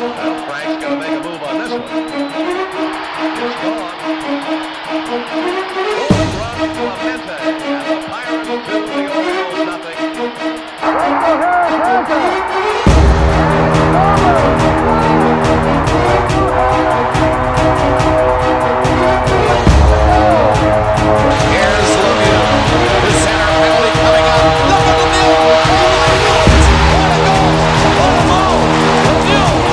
Well, Frank's going to make a move on this one. It's gone. Home run Clemente, and the Pirates 2, the Orioles nothing. Here's LeMahieu. The center penalty coming up. Look at LeMahieu. Oh my goodness. What a goal. What a move. LeMahieu.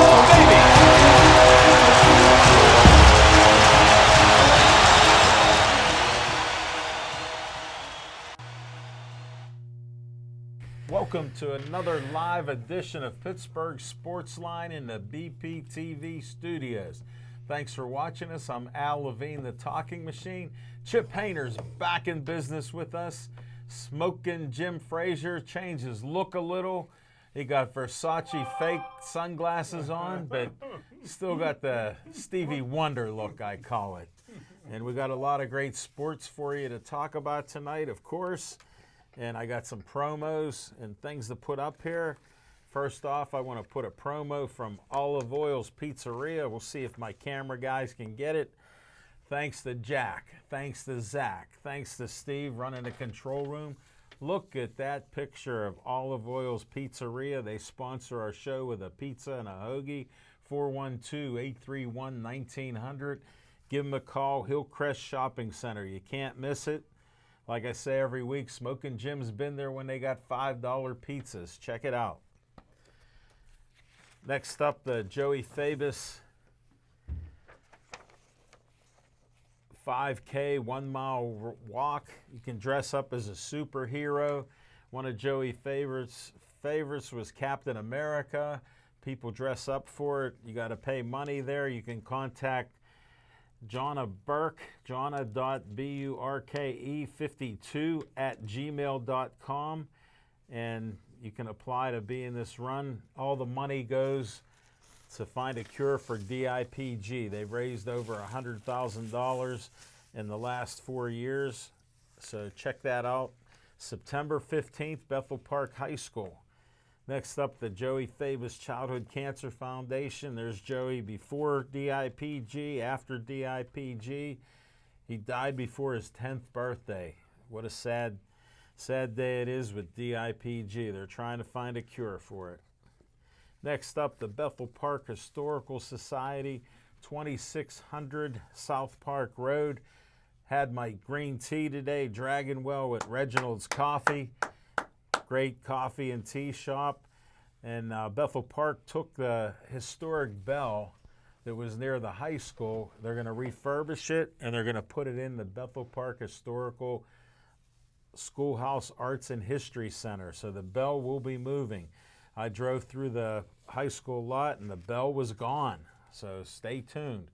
Oh baby. Welcome to another live edition of Pittsburgh Sportsline in the BPTV studios. Thanks for watching us. I'm Al Levine, the Talking Machine. Chip Hayner's back in business with us. Smoking Jim Frazier changed his look a little. He got Versace fake sunglasses on, but still got the Stevie Wonder look, I call it. And we got a lot of great sports for you to talk about tonight, of course. And I got some promos and things to put up here. First off, I want to put a promo from Olive Oil's Pizzeria. We'll see if my camera guys can get it. Thanks to Jack. Thanks to Zach. Thanks to Steve running the control room. Look at that picture of Olive Oil's Pizzeria. They sponsor our show with a pizza and a hoagie. 412-831-1900. Give them a call. Hillcrest Shopping Center. You can't miss it. Like I say every week, Smoking Jim's been there when they got $5 pizzas. Check it out. Next up, the Joey Fabus 5K 1 mile walk. You can dress up as a superhero. One of Joey favorites was Captain America. People dress up for it. You got to pay money there. You can contact Jonna Burke, jonna.burke52@gmail.com, and you can apply to be in this run. All the money goes to find a cure for DIPG. They've raised over $100,000 in the last 4 years, so check that out. September 15th, Bethel Park High School. Next up, the Joey Fabus Childhood Cancer Foundation. There's Joey before DIPG, after DIPG. He died before his 10th birthday. What a sad day it is with DIPG. They're trying to find a cure for it. Next up, the Bethel Park Historical Society, 2600 South Park Road. Had my green tea today, Dragon Well with Reginald's Coffee. Great coffee and tea shop. And Bethel Park took the historic bell that was near the high school. They're going to refurbish it, and they're going to put it in the Bethel Park Historical Schoolhouse Arts and History Center. So the bell will be moving. I drove through the high school lot, and the bell was gone. So stay tuned.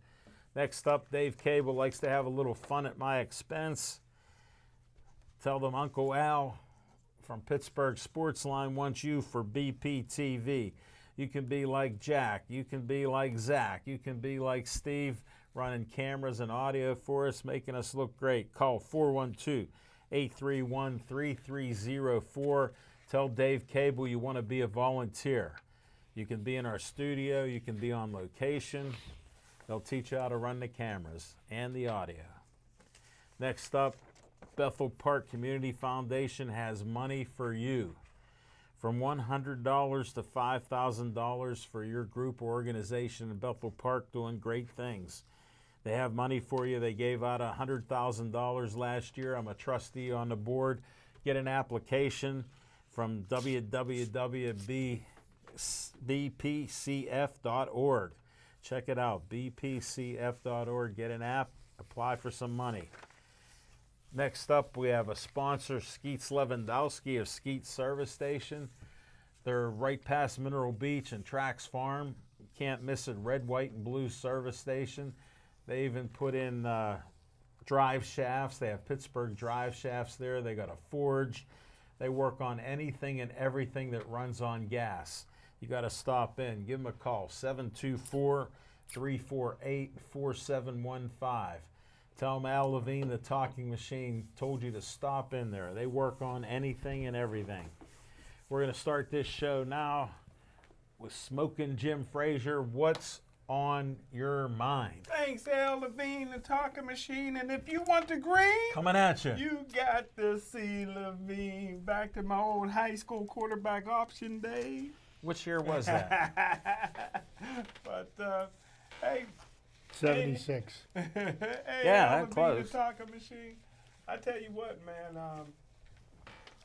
Next up, Dave Cable likes to have a little fun at my expense. Tell them Uncle Al from Pittsburgh Sportsline wants you for BPTV. You can be like Jack. You can be like Zach. You can be like Steve, running cameras and audio for us, making us look great. Call 412-831-3304. Tell Dave Cable you want to be a volunteer. You can be in our studio. You can be on location. They'll teach you how to run the cameras and the audio. Next up, Bethel Park Community Foundation has money for you. From $100 to $5,000 for your group or organization in Bethel Park doing great things. They have money for you. They gave out $100,000 last year. I'm a trustee on the board. Get an application from www.bpcf.org. Check it out, bpcf.org. Get an app, apply for some money. Next up, we have a sponsor, Skeets Lewandowski of Skeets Service Station. They're right past Mineral Beach and Trax Farm. You can't miss it, red, white, and blue service station. They even put in drive shafts. They have Pittsburgh drive shafts there. They got a forge. They work on anything and everything that runs on gas. You got to stop in. Give them a call, 724-348-4715. Tell them Al Levine, the Talking Machine, told you to stop in there. They work on anything and everything. We're going to start this show now. with Smoking Jim Frazier. What's on your mind? Thanks, Al Levine, the talking machine. And if you want the green, Coming at you. you got to see Levine. Back to my old high school quarterback option day. Which year was that? But, hey, 76. hey, Yeah, Al that Levine, close. the talking machine. I tell you what, man.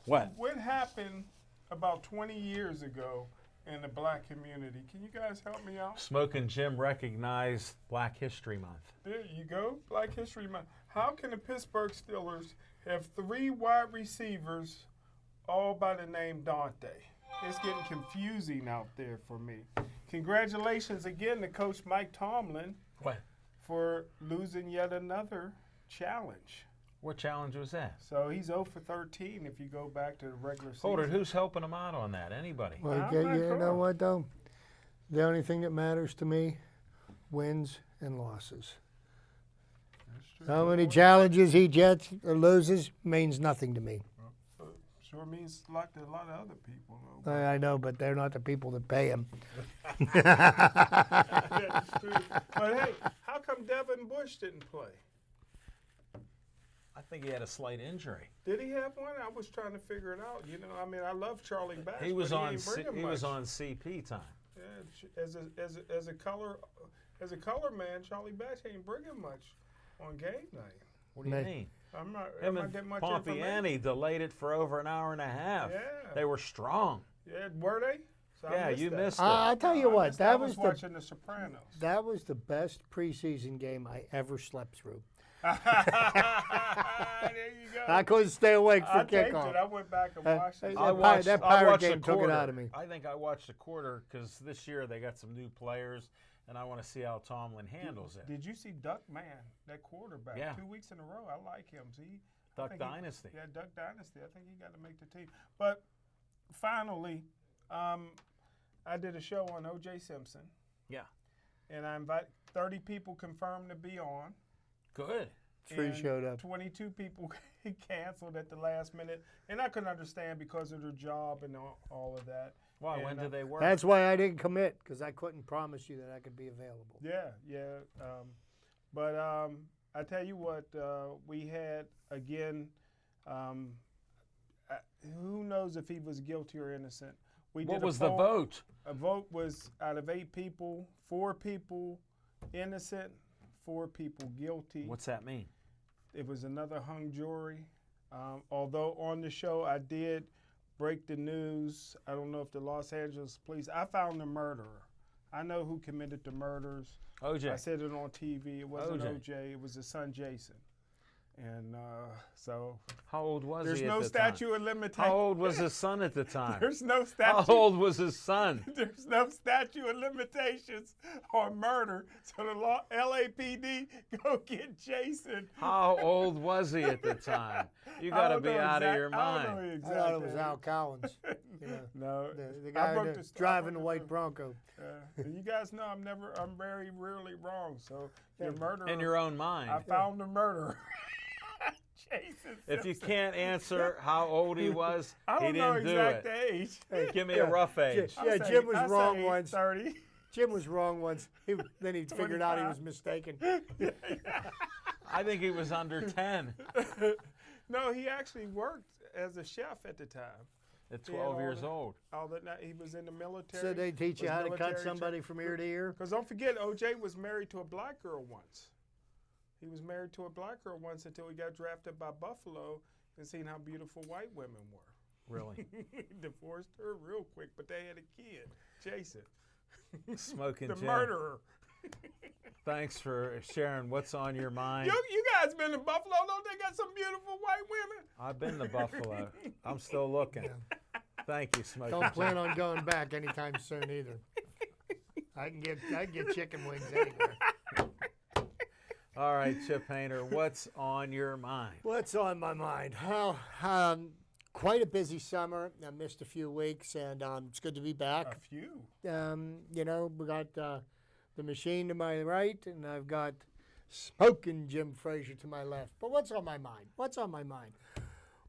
What? What happened about 20 years ago in the black community? Can you guys help me out? Smoking Jim recognized Black History Month. There you go, Black History Month. How can the Pittsburgh Steelers have 3 wide receivers all by the name Dante? It's getting confusing out there for me. Congratulations again to Coach Mike Tomlin What? for losing yet another challenge. What challenge was that? So he's 0 for 13 if you go back to the regular season. Hold it. Who's helping him out on that? Anybody? Well, I'm you not sure. know what, though? The only thing that matters to me, wins and losses. That's true. How many challenges he gets or loses means nothing to me. Sure means a lot to a lot of other people. Though. I know, but they're not the people that pay him. That's true. But hey, how come Devin Bush didn't play? I think he had a slight injury. Did he have one? I was trying to figure it out. You know, I mean, I love Charlie Bass. He was but on. ain't bringing He was much. on CP time. Yeah, as a color man, Charlie Bass ain't bringing much on game night. What do you May- mean? I'm not. Him I'm not and getting much information. Pompiani delayed it for over an hour and a half. Yeah. They were strong. Yeah, were they? So I Yeah, you that. missed it. I'll tell you I what, missed I that was was the watching The Sopranos. that was the best preseason game I ever slept through. There you go. I couldn't stay awake for I taped it. kickoff. I went back and watched it. that Pirate watched game the took it quarter. out of me. I think I watched a quarter because this year they got some new players, and I want to see how Tomlin handles it. Did you see Duck Man, that quarterback? Yeah. 2 weeks in a row. I like him. See, Duck Dynasty. Yeah, Duck Dynasty. I think he got to make the team. But finally, I did a show on O.J. Simpson, Yeah. and I invite 30 people confirmed to be on. Good. 3 and showed up. 22 people canceled at the last minute, and I couldn't understand because of their job and all of that. Why? And, When do they work? That's why I didn't commit, because I couldn't promise you that I could be available. Yeah. But I tell you what, we had again. Who knows if he was guilty or innocent? We What did a was the poll. vote? A vote was out of 8 people, 4 people innocent, 4 people guilty. What's that mean? It was another hung jury. Although on the show I did break the news. I don't know if the Los Angeles police. I found the murderer. I know who committed the murders. OJ. I said it on TV. It wasn't OJ. OJ. It was his son Jason. And so How old was there's he no at the statute time? of limitations. How old was his son at the time? There's no How statute. old was his son? There's no statute of limitations on murder. So the LAPD go get Jason. How old was he at the time? You I got to don't be know out of exact- your I don't mind. know I exactly. thought it was Al Collins, you know, No, the I guy broke that's the- I driving the broke white Bronco. You guys know I'm very rarely wrong. So your murderer. In your own mind. I found the murderer. Jason If you Simpson. can't answer how old he was, I he don't know didn't do exact it. age. Give me a rough age. I'll Yeah, say- Jim was I'll say wrong once. 30. Jim was wrong once. Then he figured out he was mistaken. I think he was under 10 No, he actually worked as a chef at the time. at He had 12 all years the- old. All that night he was in the military. So they teach you how to cut somebody from ear to ear? Because don't forget, OJ was married to a black girl once. He was married to a black girl once until he got drafted by Buffalo and seen how beautiful white women were. Really. He divorced her real quick, but they had a kid, Jason, Smoking the Jim. murderer. Thanks for sharing what's on your mind. You guys been to Buffalo? Don't they got some beautiful white women? I've been to Buffalo. I'm still looking. Thank you, Smoking Don't Jim. plan on going back anytime soon either. I can get chicken wings anywhere. All right, Chip Hayner, what's on your mind? What's on my mind? Well, quite a busy summer. I missed a few weeks, and it's good to be A back. few. You know, we got the machine to my right, and I've got Smoking Jim Frazier to my left. But what's on my mind? What's on my mind?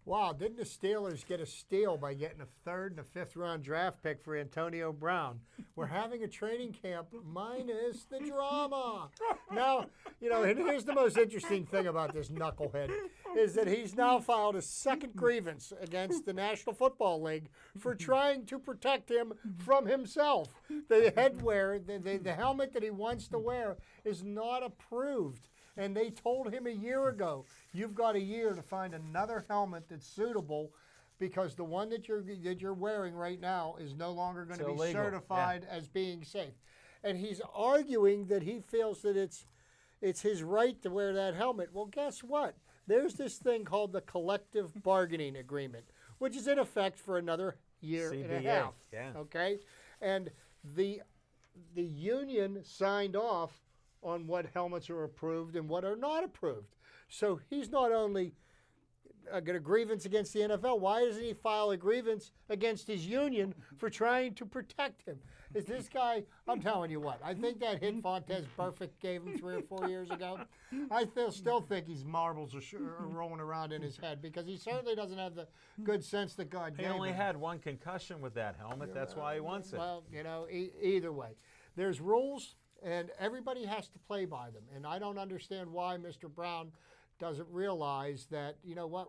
Wow, didn't the Steelers get a steal by getting a 3rd and a 5th round draft pick for Antonio Brown? We're having a training camp minus the drama. Now, and here's the most interesting thing about this knucklehead is that he's now filed a second grievance against the National Football League for trying to protect him from himself. The headwear, the helmet that he wants to wear is not approved. And they told him a year ago, you've got a year to find another helmet that's suitable because the one that you're wearing right now is no longer going to be illegal. certified as being safe. And he's arguing that he feels that it's his right to wear that helmet. Well, guess what? There's this thing called the collective bargaining agreement, which is in effect for another year and a CBA, half. yeah. Okay? And the union signed off on what helmets are approved and what are not approved. So he's not only got a grievance against the NFL, why doesn't he file a grievance against his union for trying to protect him? Is this guy, I'm telling you what, I think that hit Fontes Perfect gave him 3 or 4 years ago. I still think his marbles are rolling around in his head because he certainly doesn't have the good sense that God He gave only him. had 1 concussion with that helmet. That's why he wants it. Well, either way. There's rules, and everybody has to play by them. And I don't understand why Mr. Brown doesn't realize that,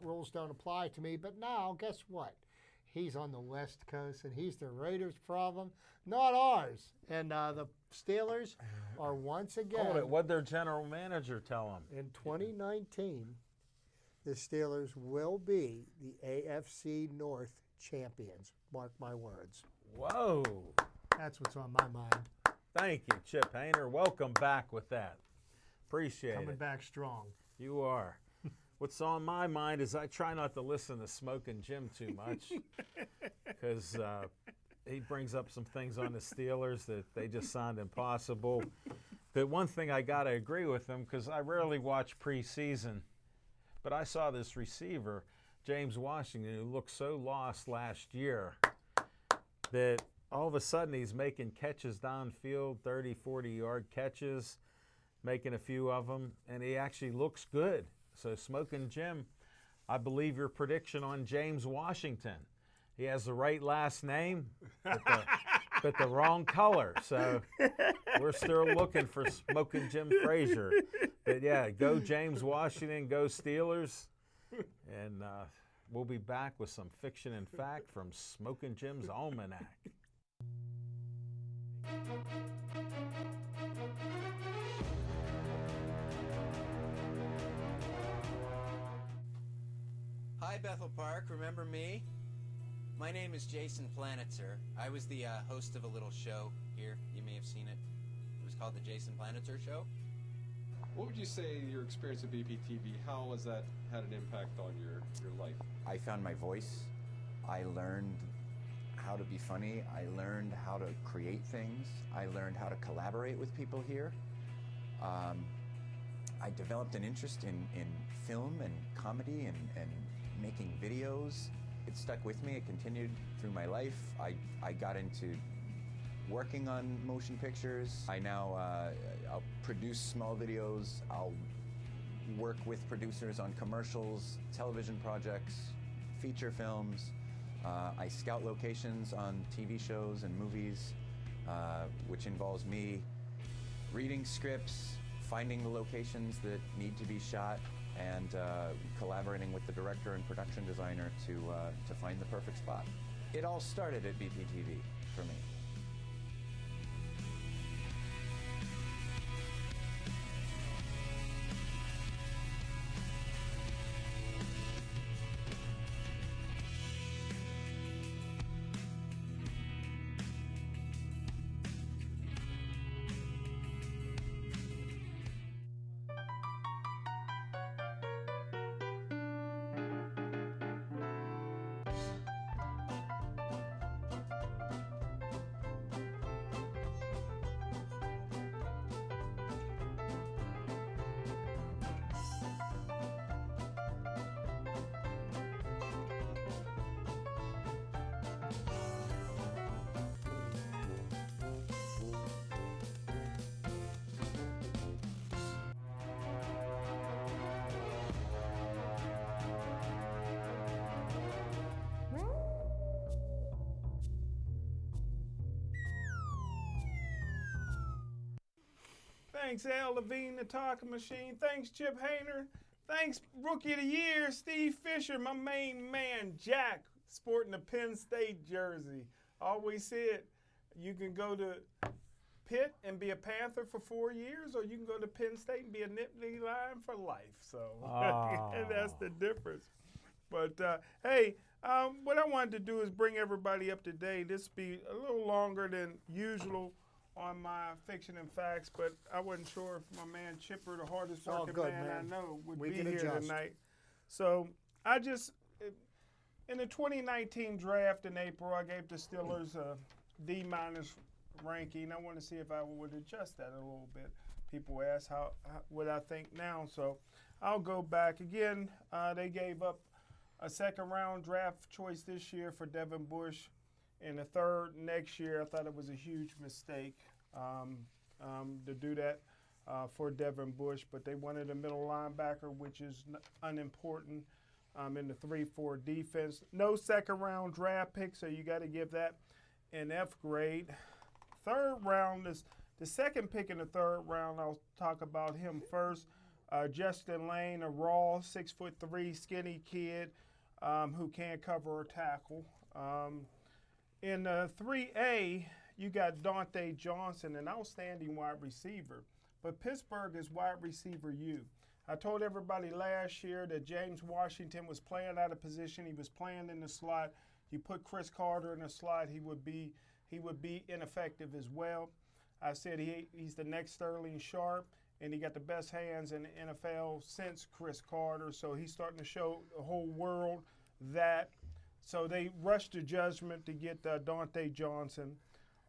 rules don't apply to me. But now, guess what? He's on the West Coast, and he's the Raiders' problem, not ours. And the Steelers are once again. Hold it. What'd their general manager tell him? In 2019, the Steelers will be the AFC North champions. Mark my words. Whoa. That's what's on my mind. Thank you, Chip Hayner. Welcome back with that. Appreciate Coming it. back strong. You are. What's on my mind is I try not to listen to Smoking Jim too much because he brings up some things on the Steelers that they just sound impossible. But one thing I got to agree with him because I rarely watch preseason, but I saw this receiver, James Washington, who looked so lost last year that all of a sudden he's making catches downfield, 30, 40-yard catches, making a few of them, and he actually looks good. So Smoking Jim, I believe your prediction on James Washington. He has the right last name, but the wrong color. So we're still looking for Smoking Jim Frazier. But yeah, go James Washington, go Steelers. And we'll be back with some fiction and fact from Smoking Jim's Almanac. Hi, Bethel Park. Remember me? My name is Jason Planitzer. I was the host of a little show here. You may have seen it. It was called The Jason Planitzer Show. What would you say your experience at BPTV, how has that had an impact on your life? I found my voice. I learned how to be funny. I learned how to create things. I learned how to collaborate with people here. I developed an interest in film and comedy and making videos. It stuck with me. It continued through my life. I got into working on motion pictures. I now I'll produce small videos. I'll work with producers on commercials, television projects, feature films. I scout locations on TV shows and movies, which involves me reading scripts, finding the locations that need to be shot, and collaborating with the director and production designer to find the perfect spot. It all started at BPTV for me. Thanks, Al Levine, the talking machine. Thanks, Chip Hayner. Thanks, Rookie of the Year, Steve Fisher, my main man, Jack, sporting the Penn State jersey. Always said you can go to Pitt and be a Panther for 4 years, or you can go to Penn State and be a Nittany Lion for life. So that's the difference. But, hey, what I wanted to do is bring everybody up to date. This will be a little longer than usual on my fiction and facts, but I wasn't sure if my man Chipper, the hardest all working good, man I man. know, would We be can here adjust. tonight. So I just, in the 2019 draft in April, I gave the Steelers a D- ranking. I want to see if I would adjust that a little bit. People ask how what I think now, so I'll go back again. They gave up a second-round draft choice this year for Devin Bush, and a third next year. I thought it was a huge mistake to do that for Devin Bush, but they wanted a middle linebacker, which is unimportant in the 3-4 defense. No second-round draft pick, so you got to give that an F grade. Third round is the second pick in the third round. I'll talk about him first. Justin Lane, a raw 6'3" skinny kid who can't cover or tackle. In 3A, you got Dante Johnson, an outstanding wide receiver. But Pittsburgh is wide receiver U. I told everybody last year that James Washington was playing out of position. He was playing in the slot. You put Chris Carter in the slot, he would be ineffective as well. I said he's the next Sterling Sharp, and he got the best hands in the NFL since Chris Carter. So he's starting to show the whole world that. So they rushed to judgment to get Dante Johnson.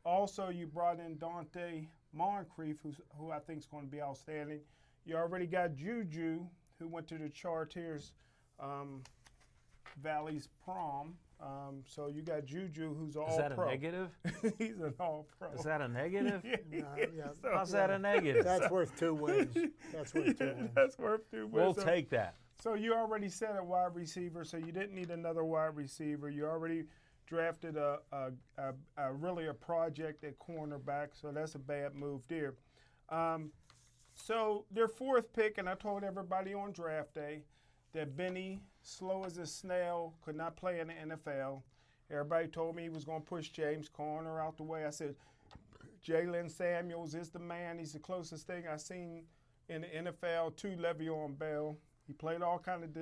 Also, you brought in Dante Moncrief, who I think is going to be outstanding. You already got Juju, who went to the Chartiers Valley's prom. So you got Juju, who's all-pro. Is that a negative? He's an all-pro. Is that a negative? Yeah. How's that a negative? That's worth 2 wins. That's worth 2 wins. That's worth 2 wins. We'll take that. So you already said a wide receiver, so you didn't need another wide receiver. You already drafted really a project at cornerback, so that's a bad move there. So their fourth pick, and I told everybody on draft day that Benny, slow as a snail, could not play in the NFL. Everybody told me he was going to push James Conner out the way. I said, Jalen Samuels is the man. He's the closest thing I've seen in the NFL to Le'Veon Bell. He played all kind of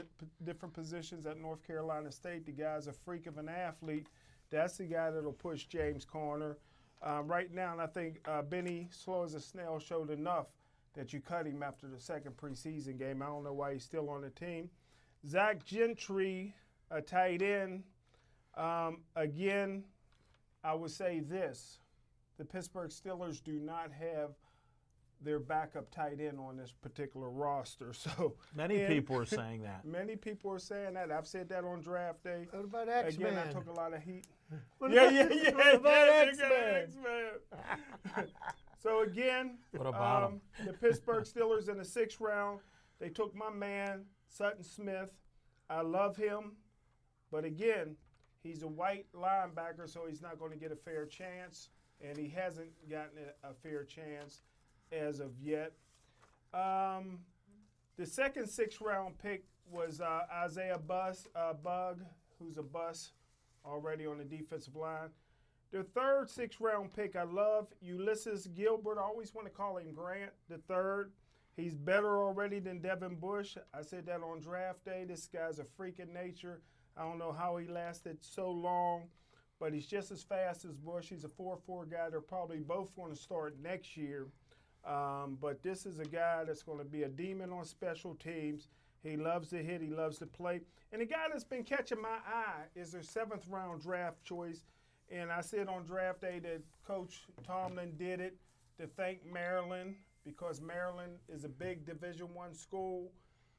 different positions at North Carolina State. The guy's a freak of an athlete. That's the guy that'll push James Conner. Right now, and I think Benny, slow as a snail, showed enough that you cut him after the second preseason game. I don't know why he's still on the team. Zach Gentry, a tight end. Again, I would say this. The Pittsburgh Steelers do not have their backup tight end on this particular roster. So Many people are saying that. Many people are saying that. I've said that on draft day. What about X-Men? Again, I took a lot of heat. What Yeah. about X-Men? So again, What about 'em? the Pittsburgh Steelers in the 6th round, they took my man, Sutton Smith. I love him. But again, he's a white linebacker, so he's not going to get a fair chance. And he hasn't gotten a fair chance as of yet. The second 6th round pick was Isaiah Bugg, who's a bust already on the defensive line. The third 6th round pick, I love Ulysses Gilbert. I always want to call him Grant, the third. He's better already than Devin Bush. I said that on draft day. This guy's a freak of nature. I don't know how he lasted so long, but he's just as fast as Bush. He's a 4.4 guy. They're probably both going to start next year. But this is a guy that's going to be a demon on special teams. He loves to hit. He loves to play. And the guy that's been catching my eye is their 7th round draft choice. And I said on draft day that Coach Tomlin did it to thank Maryland, because Maryland is a big Division I school.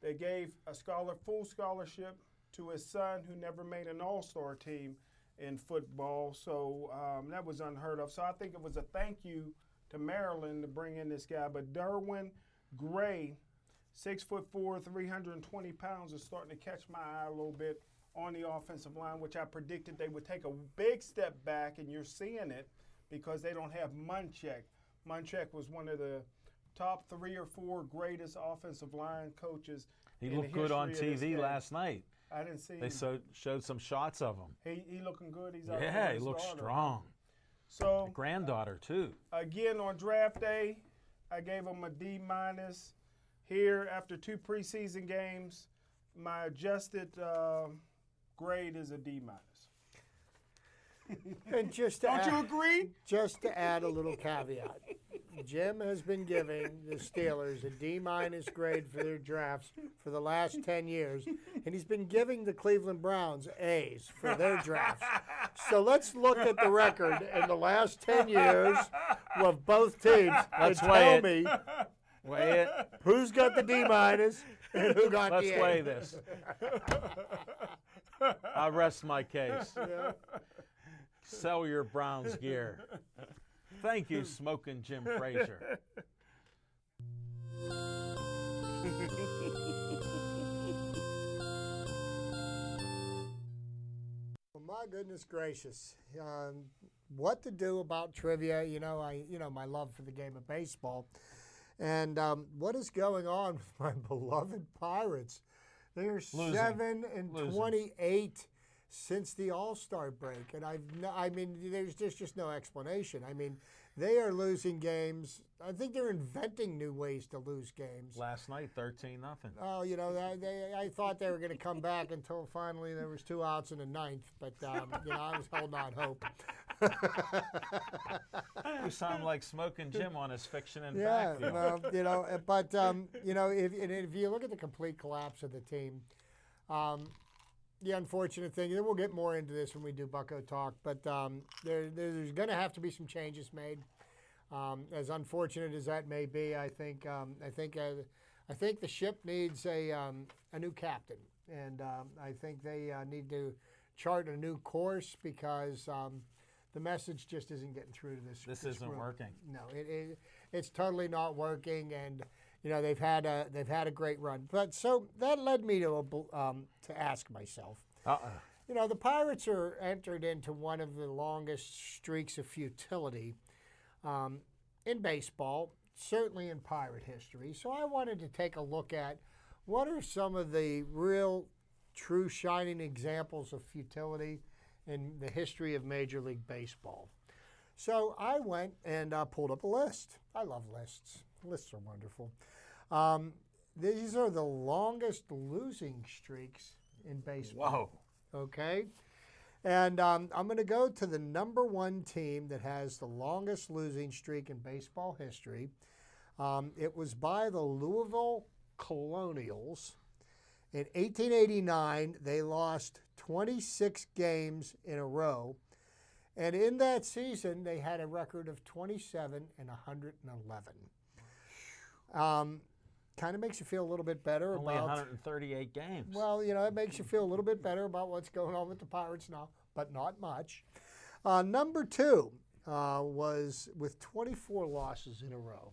They gave a full scholarship to his son, who never made an all-star team in football. So that was unheard of. So I think it was a thank you to Maryland to bring in this guy. But Derwin Gray, 6'4", 320 pounds, is starting to catch my eye a little bit on the offensive line, which I predicted they would take a big step back, and you're seeing it because they don't have Munchak. Munchak was one of the top 3 or 4 greatest offensive line coaches. He in looked the good on history of this TV game. last night. I didn't see They him. showed some shots of him. He looking good. He's out there Yeah, with he his looks daughter. strong. So Granddaughter too. again on draft day, I gave him a D-. Here after 2 preseason games, my adjusted grade is a D-. And just to Don't you add, agree? just to add a little caveat, Jim has been giving the Steelers a D- grade for their drafts for the last 10 years, and he's been giving the Cleveland Browns A's for their drafts. So let's look at the record in the last 10 years of both teams Let's and weigh tell it. me Weigh it. who's got the D- and who got Let's the A. weigh this. I rest my case. Sell your Browns gear. Thank you, Smoking Jim Frazier. Well, my goodness gracious, what to do about trivia? My love for the game of baseball, and what is going on with my beloved Pirates? They are Losing. 7-28 since the All-Star break, and there's just no explanation. I mean, they are losing games. I think they're inventing new ways to lose games. Last night, 13-0. Oh, I thought they were going to come back until finally there was 2 outs in the 9th, but I was holding out hope. You sound like Smoking Jim on his Fiction and Yeah, Fact deal. well, but if you look at the complete collapse of the team, the unfortunate thing, and we'll get more into this when we do Bucko Talk, but there's going to have to be some changes made. As unfortunate as that may be, I think the ship needs a new captain, and I think they need to chart a new course because the message just isn't getting through to this isn't room. working. No, it's totally not working, and they've had a great run. But so that led me to ask myself. The Pirates are entered into one of the longest streaks of futility in baseball, certainly in Pirate history. So I wanted to take a look at what are some of the real, true, shining examples of futility in the history of Major League Baseball. So I went and pulled up a list. I love lists. Lists are wonderful. These are the longest losing streaks in baseball. Whoa. Okay? And I'm going to go to the number 1 team that has the longest losing streak in baseball history. It was by the Louisville Colonials. In 1889, they lost 26 games in a row. And in that season, they had a record of 27-111. Kind of makes you feel a little bit better Only about 138 games. Well, it makes you feel a little bit better about what's going on with the Pirates now, but not much. Number 2 was with 24 losses in a row,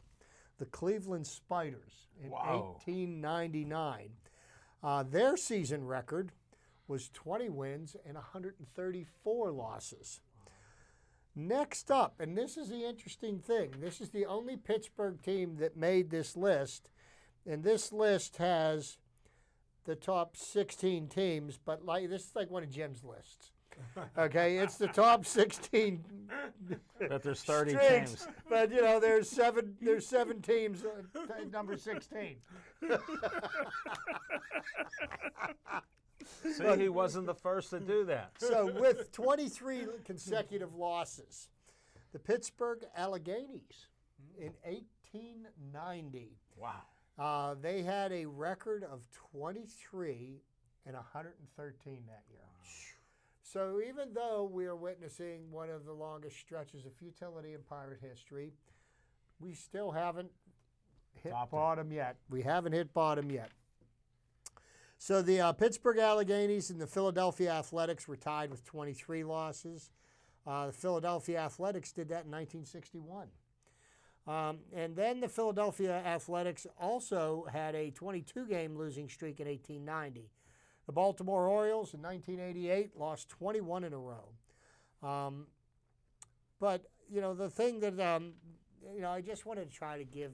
the Cleveland Spiders in Wow. 1899. Their season record was 20 wins and 134 losses. Next up, and this is the interesting thing, this is the only Pittsburgh team that made this list. And this list has the top 16 teams, but this is like one of Jim's lists. Okay, it's the top 16 But there's 30 streaks, teams. but there's seven teams, number 16. See, he wasn't the first to do that. So with 23 consecutive losses, the Pittsburgh Alleghenies in 1890. Wow. They had a record of 23 and 113 that year. So even though we are witnessing one of the longest stretches of futility in Pirate history, we still haven't hit Topped it. bottom yet. We haven't hit bottom yet. So the Pittsburgh Alleghenies and the Philadelphia Athletics were tied with 23 losses. The Philadelphia Athletics did that in 1961. And then the Philadelphia Athletics also had a 22-game losing streak in 1890. The Baltimore Orioles in 1988 lost 21 in a row. But, the thing that, I just wanted to try to give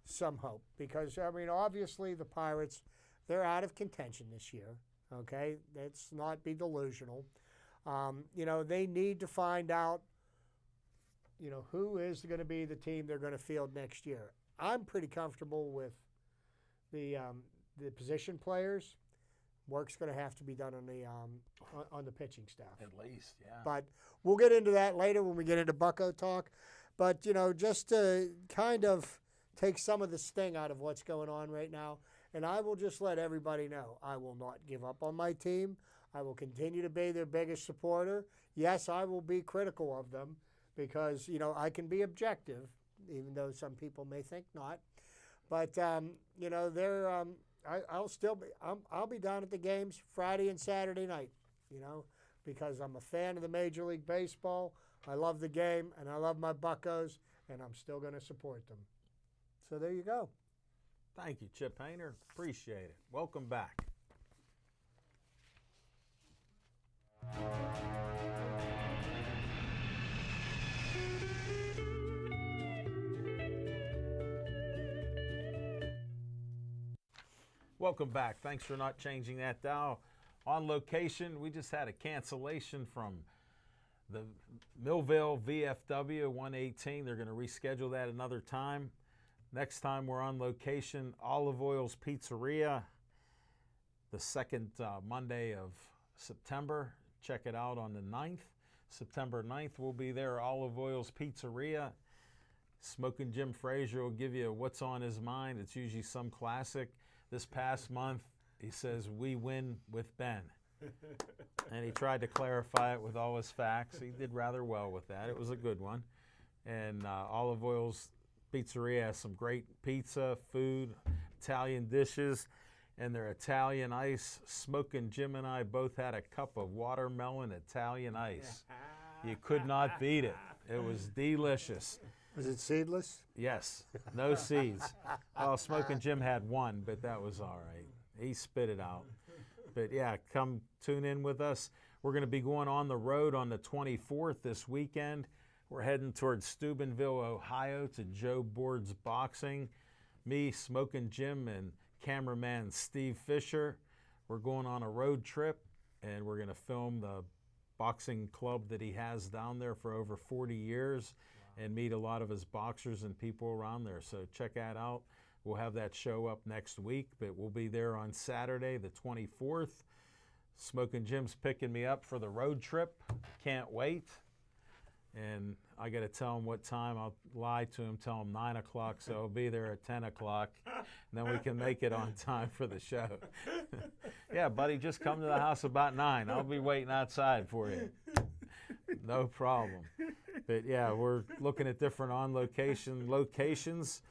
some hope because, I mean, obviously the Pirates, they're out of contention this year, okay? Let's not be delusional. You know, they need to find out, you know, who is going to be the team they're going to field next year. I'm pretty comfortable with the position players. Work's going to have to be done on the pitching staff. At least, yeah. But we'll get into that later when we get into Bucko talk. But, you know, just to kind of take some of the sting out of what's going on right now, and I will just let everybody know, I will not give up on my team. I will continue to be their biggest supporter. Yes, I will be critical of them because, you know, I can be objective, even though some people may think not. But, you know, they're I'll be down at the games Friday and Saturday night, you know, because I'm a fan of the Major League Baseball. I love the game, and I love my Buccos, and I'm still going to support them. So there you go. Thank you, Chip Hayner. Appreciate it. Welcome back. Welcome back. Thanks for not changing that dial. On location, we just had a cancellation from the Millville VFW 118. They're going to reschedule that another time. Next time we're on location, Olive Oil's Pizzeria, the second Monday of September. Check it out on the 9th. September 9th, we'll be there, Olive Oil's Pizzeria. Smoking Jim Frazier will give you what's on his mind. It's usually some classic. This past month, he says, "We win with Ben." And he tried to clarify it with all his facts. He did rather well with that. It was a good one. And Olive Oil's Pizzeria has some great pizza, food, Italian dishes, and their Italian ice. Smoking Jim and I both had a cup of watermelon Italian ice. You could not beat it. It was delicious. Was it seedless? Yes, no seeds. Well, Smoking Jim had one, but that was all right. He spit it out. But yeah, come tune in with us. We're going to be going on the road on the 24th this weekend. We're heading towards Steubenville, Ohio to Joe Board's Boxing. Me, Smoking Jim, and cameraman Steve Fisher. We're going on a road trip, and we're going to film the boxing club that he has down there for over 40 years. And meet a lot of his boxers and people around there. So check that out. We'll have that show up next week, but we'll be there on Saturday, the 24th. Smoking Jim's picking me up for the road trip. Can't wait. And I got to tell him what time. I'll lie to him, tell him 9 o'clock, so I'll be there at 10 o'clock. And then we can make it on time for the show. Yeah, buddy, just come to the house about 9. I'll be waiting outside for you. No problem. But yeah, we're looking at different on-location locations,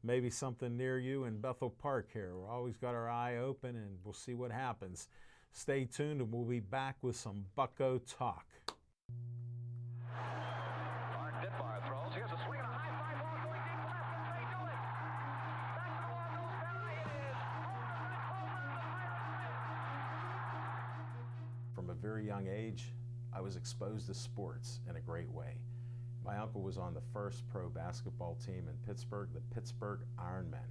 maybe something near you in Bethel Park here. We've always got our eye open, and we'll see what happens. Stay tuned, and we'll be back with some Bucko talk. Mark Ditbar throws. Here's a swing and a high fly ball going deep left. Can they do it? Back the ball goes by. It is From a very young age, I was exposed to sports in a great way. My uncle was on the first pro basketball team in Pittsburgh, the Pittsburgh Ironmen.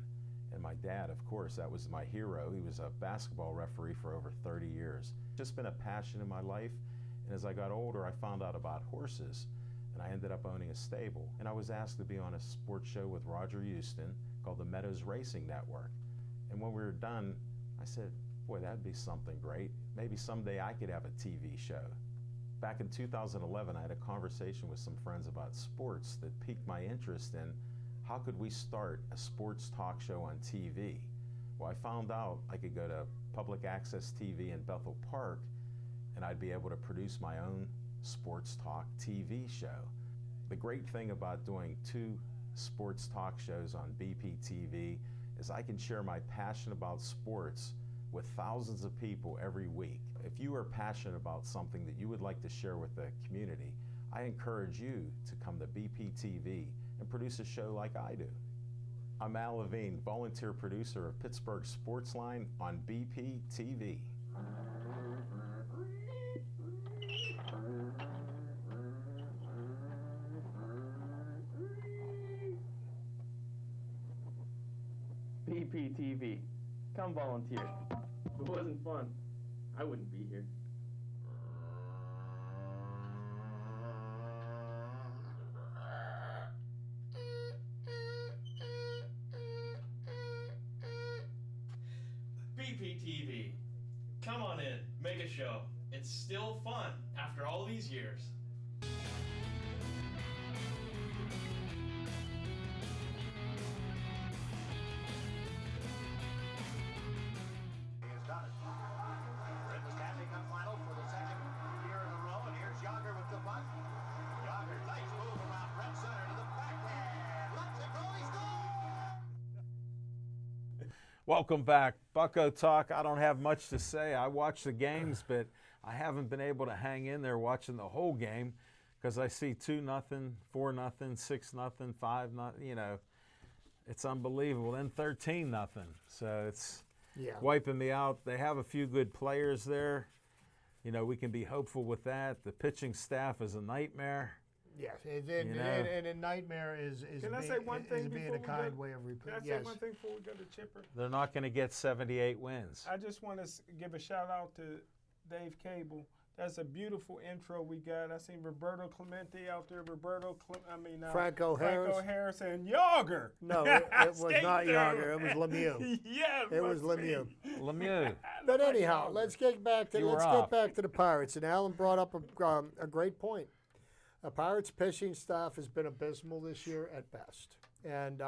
And my dad, of course, that was my hero. He was a basketball referee for over 30 years. Just been a passion in my life. And as I got older, I found out about horses, and I ended up owning a stable. And I was asked to be on a sports show with Roger Houston called the Meadows Racing Network. And when we were done, I said, boy, that'd be something great. Maybe someday I could have a TV show. Back in 2011, I had a conversation with some friends about sports that piqued my interest in how could we start a sports talk show on TV. Well, I found out I could go to public access TV in Bethel Park, and I'd be able to produce my own sports talk TV show. The great thing about doing 2 sports talk shows on BPTV is I can share my passion about sports with thousands of people every week. If you are passionate about something that you would like to share with the community, I encourage you to come to BPTV and produce a show like I do. I'm Al Levine, volunteer producer of Pittsburgh Sportsline on BPTV. BPTV. Come volunteer. If it wasn't fun, I wouldn't be here. BPTV. Come on in, make a show. It's still fun after all these years. He has done it. We're in the Stanley Cup final for the second year in a row, and here's Yager with the puck. Yager, nice move around red center to the backhand. Lets it go, he scores! Welcome back. Bucko Talk. I don't have much to say. I watch the games, but I haven't been able to hang in there watching the whole game because I see 2-0, 4-0, 6-0, 5-0. You know, it's unbelievable. Then 13-0. So it's wiping me out. They have a few good players there. You know, we can be hopeful with that. The pitching staff is a nightmare. Yes, You know. and a nightmare is Can I being, say one thing is being before a we kind go? way of repeating. Can I say Yes. one thing before we go to Chipper? They're not going to get 78 wins. I just want to give a shout out to Dave Cable. That's a beautiful intro we got. I seen Roberto Clemente out there. Franco Harris. Harris and Yager. No, it was Skate not through. Yager. It was Lemieux. Yeah, It was must be. Lemieux. Lemieux. But anyhow, let's get back to You were let's off. get back to the Pirates. And Alan brought up a great point. The Pirates pitching staff has been abysmal this year at best, and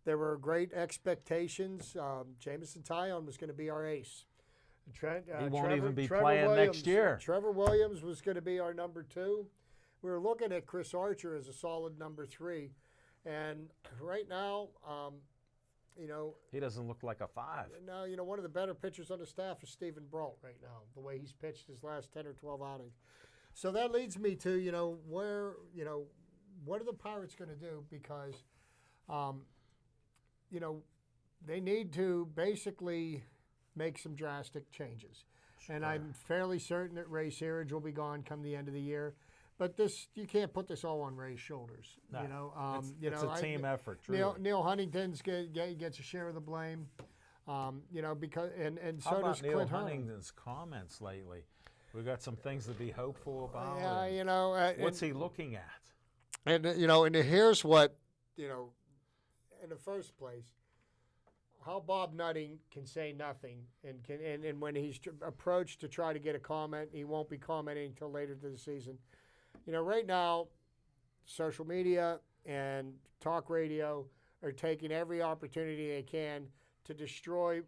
there were great expectations. Jamison Tyone was going to be our ace. He won't even be Trevor playing Williams, next year. Trevor Williams was going to be our number 2. We were looking at Chris Archer as a solid number 3, and right now, you know. He doesn't look like a 5. Now, you know, one of the better pitchers on the staff is Stephen Brault right now, the way he's pitched his last 10 or 12 outings. So that leads me to, you know, what are the Pirates going to do? Because, you know, they need to basically make some drastic changes. Sure. And I'm fairly certain that Ray Searage will be gone come the end of the year. But this, you can't put this all on Ray's shoulders. No, you know, it's a team effort. Neil Huntington's gets a share of the blame. You know, because and How so about does Neil Clint Hurley. Huntington's comments lately? We've got some things to be hopeful about. Yeah, and you know. what's he looking at? And you know, and here's what, you know, in the first place, how Bob Nutting can say nothing, and when he's approached to try to get a comment, he won't be commenting until later this season. You know, right now, social media and talk radio are taking every opportunity they can to destroy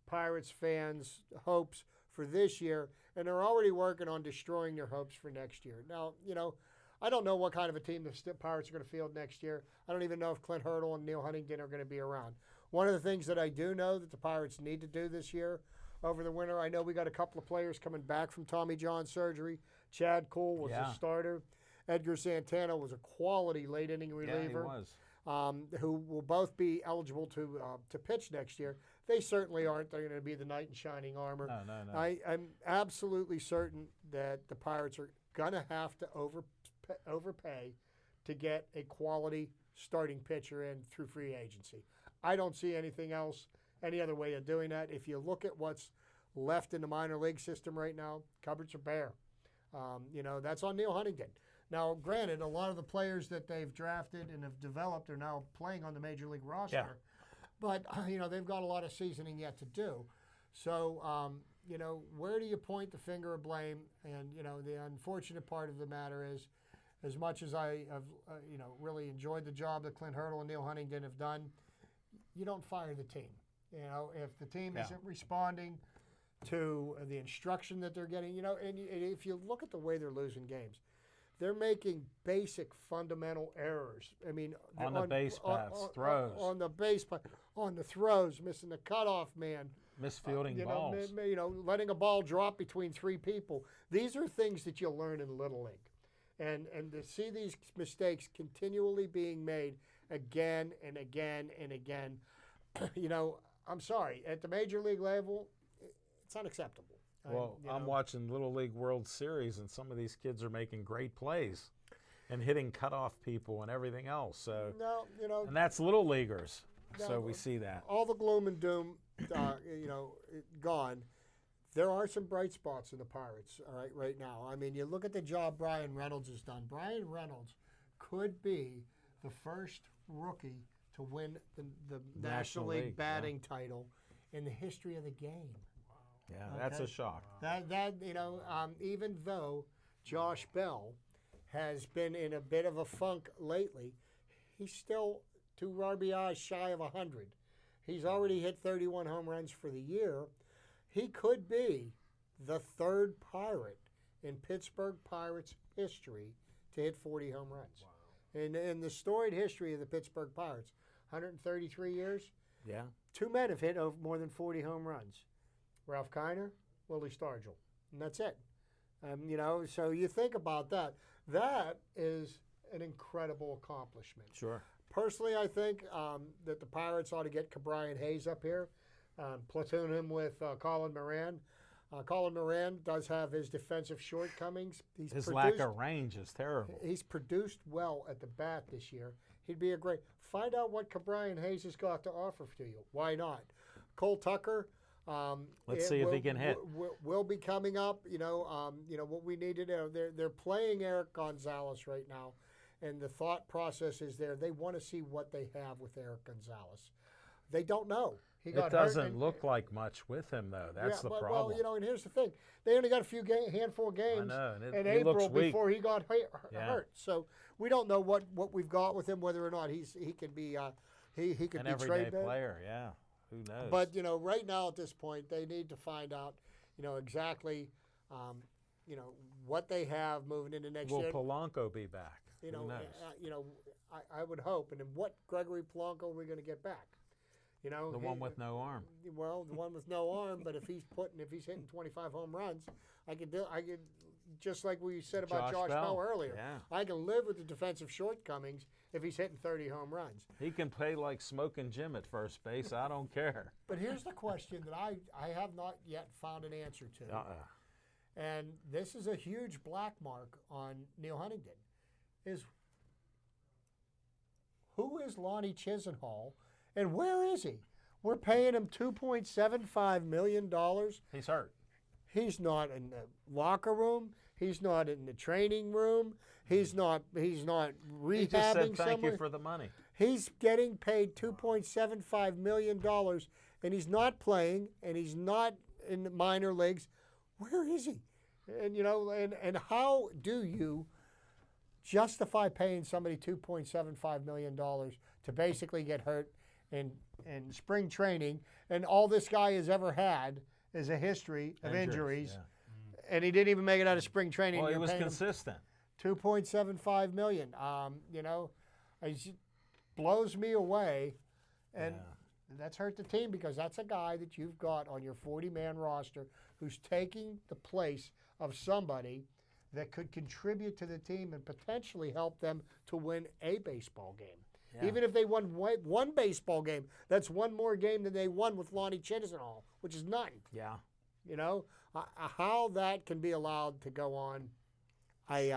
Pirates fans' hopes for this year, and they're already working on destroying their hopes for next year. Now, you know, I don't know what kind of a team the Pirates are going to field next year. I don't even know if Clint Hurdle and Neil Huntington are going to be around. One of the things that I do know that the Pirates need to do this year over the winter, I know we got a couple of players coming back from Tommy John surgery. Chad Cole was a starter. Edgar Santana was a quality late inning reliever. Yeah, he was. Who will both be eligible to pitch next year. They certainly aren't. They're going to be the knight in shining armor. No. I'm absolutely certain that the Pirates are going to have to overpay to get a quality starting pitcher in through free agency. I don't see anything else, any other way of doing that. If you look at what's left in the minor league system right now, cupboards are bare. You know, that's on Neil Huntington. Now, granted, a lot of the players that they've drafted and have developed are now playing on the major league roster. Yeah. But, you know, they've got a lot of seasoning yet to do. So, you know, where do you point the finger of blame? And, you know, the unfortunate part of the matter is, as much as I have, you know, really enjoyed the job that Clint Hurdle and Neil Huntington have done, you don't fire the team. You know, if the team isn't responding to the instruction that they're getting, you know, and if you look at the way they're losing games, they're making basic fundamental errors. I mean, on the base paths, throws. On the base path, on the throws, missing the cutoff man. Misfielding balls. You know, letting a ball drop between 3 people. These are things that you'll learn in Little League. And to see these mistakes continually being made again and again and again, you know, I'm sorry. At the major league level, it's unacceptable. Well, I'm watching Little League World Series, and some of these kids are making great plays and hitting cutoff people and everything else. So, no, you know, and that's little leaguers. So we see that. all the gloom and doom, gone. There are some bright spots in the Pirates, all right now. I mean, you look at the job Brian Reynolds has done. Brian Reynolds could be the first rookie to win the National League batting title in the history of the game. Yeah, that's a Okay. shock. Even though Josh Bell has been in a bit of a funk lately, he's still 2 RBIs shy of 100. He's already hit 31 home runs for the year. He could be the third Pirate in Pittsburgh Pirates history to hit 40 home runs. Wow. In the storied history of the Pittsburgh Pirates, 133 years, Yeah. 2 men have hit over more than 40 home runs. Ralph Kiner, Willie Stargell, and that's it. So you think about that. That is an incredible accomplishment. Sure. Personally, I think that the Pirates ought to get Brian Hayes up here, platoon him with Colin Moran. Colin Moran does have his defensive shortcomings. His lack of range is terrible. He's produced well at the bat this year. He'd be a great. Find out what Brian Hayes has got to offer to you. Why not? Cole Tucker. Let's see if he can hit. Will be coming up. What we need to know. They're playing Eric Gonzalez right now, and the thought process is there. They want to see what they have with Eric Gonzalez. They don't know. He got It doesn't hurt look like much with him, though. That's the problem. Well, and here's the thing: they only got a handful of games know, and in he looks April weak. before he got hurt. Yeah. So we don't know what we've got with him, whether or not he can be he could An be everyday traded. player, yeah. Who knows? But right now at this point, they need to find out, exactly, what they have moving into next Will year. Polanco be back? Who knows? I would hope. And then what Gregory Polanco are we going to get back? The one with no arm. Well, the one with no arm, but if he's hitting 25 home runs, I could just like we said about Josh Bell earlier. Yeah. I can live with the defensive shortcomings if he's hitting 30 home runs. He can play like Smoking Jim at first base. I don't care. But here's the question that I have not yet found an answer to. And this is a huge black mark on Neil Huntington. Is who is Lonnie Chisenhall? And where is he? We're paying him $2.75 million. He's hurt. He's not in the locker room. He's not in the training room. He's not rehabbing He just said thank somewhere. you for the money. He's getting paid $2.75 million, and he's not playing, and he's not in the minor leagues. Where is he? And and how do you justify paying somebody $2.75 million to basically get hurt in spring training, and all this guy has ever had is a history of injuries, yeah. and he didn't even make it out of spring training. Well, he You're was paying him consistent. $2.75 million. It just blows me away, and that's hurt the team because that's a guy that you've got on your 40-man roster who's taking the place of somebody that could contribute to the team and potentially help them to win a baseball game. Yeah. Even if they won one baseball game, that's one more game than they won with Lonnie Chisenhall, which is none. Yeah. How that can be allowed to go on, He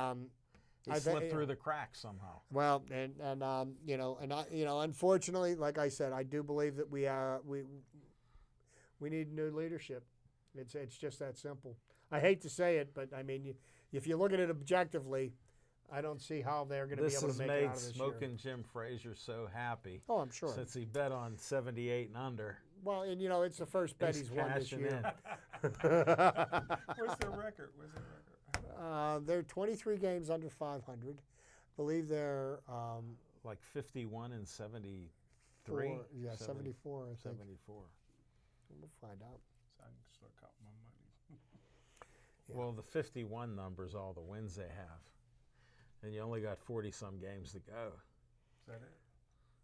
slipped through the cracks somehow. Well, unfortunately, like I said, I do believe that we need new leadership. It's just that simple. I hate to say it, but I mean, if you look at it objectively, I don't see how they're going to be able to make it out of this year. This has made Smoking Jim Frazier so happy. Oh, I'm sure. Since he bet on 78 and under. Well, and it's the first bet he's won this cashing year. What's their record? They're 23 games under 500. I believe they're like 51 and 73. 74. I think. 74. We'll find out. So I can start counting my money. Well, the 51 number's all the wins they have. And you only got 40-some games to go. Is that it?